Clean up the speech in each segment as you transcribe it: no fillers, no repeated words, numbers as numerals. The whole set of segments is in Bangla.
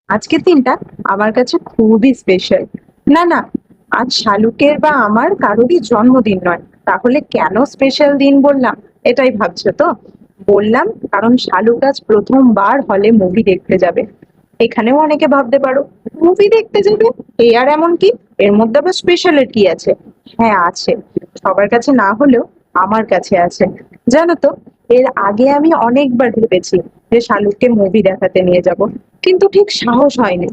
আজকের দিনটা আমার কাছে খুবই স্পেশাল। না না, আজ শালুকের বা আমার কারোরই জন্মদিন নয়। তাহলে কেন স্পেশাল দিন বললাম, এটাই ভাবছো তো? বললাম কারণ শালুক আজ প্রথমবার হলে মুভি দেখতে যাবে। এখানেও অনেকে ভাবতে পারো, মুভি দেখতে যাবে, এ আর এমন কি, এর মধ্যে আবার স্পেশাল এর কি আছে? হ্যাঁ আছে, সবার কাছে না হলেও আমার কাছে আছে। জানো তো, এর আগে আমি অনেকবার ভেবেছি যে শালুককে মুভি দেখাতে নিয়ে যাব, কিন্তু ঠিক সাহস হয়নি।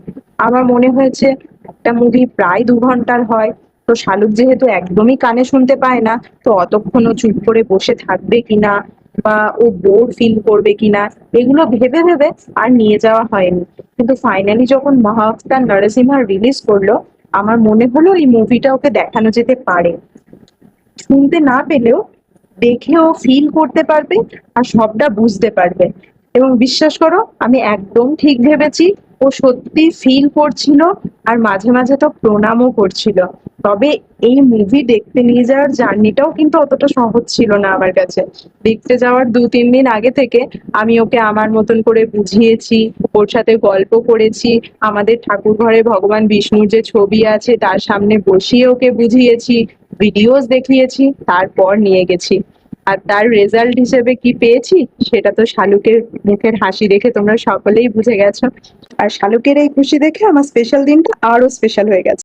আমার মনে হয়েছে একটা মুভি প্রায় 2 ঘন্টার হয়, তো শালুক যেহেতু একদমই কানে শুনতে পায় না, তো অতক্ষণও চুপ করে বসে থাকবে কিনা বা ও বোর ফিল করবে কিনা, এগুলো ভেবে ভেবে আর নিয়ে যাওয়া হয়নি। কিন্তু ফাইনালি যখন মহাআফতার নরসিমহা রিলিজ করলো, আমার মনে হলো এই মুভিটা ওকে দেখানো যেতে পারে। শুনতে না পেলেও দেখে ও ফিল করতে পারবে আর সবটা বুঝতে পারবে। এবং বিশ্বাস করো, আমি একদম ঠিক ভেবেছি। ও সত্যি ফিল করছিল আর মাঝে মাঝে তো প্রণামও করছিল। তবে এই মুভি দেখতে নিয়ে যাওয়ার জার্নিটাও কিন্তু অতটা সহজ ছিল না আমার কাছে। দেখতে যাওয়ার 2-3 দিন আগে থেকে আমি ওকে আমার মতন করে বুঝিয়েছি, ওর সাথে গল্প করেছি, আমাদের ঠাকুর ঘরে ভগবান বিষ্ণুর যে ছবি আছে তার সামনে বসিয়ে ওকে বুঝিয়েছি, ভিডিওস দেখিয়েছি, তারপর নিয়ে গেছি। আর তার রেজাল্ট হিসেবে কি পেয়েছি সেটা তো শালুকের মুখের হাসি দেখে তোমরা সকলেই বুঝে গেছো। আর শালুকের এই খুশি দেখে আমার স্পেশাল দিনটা আরো স্পেশাল হয়ে গেছে।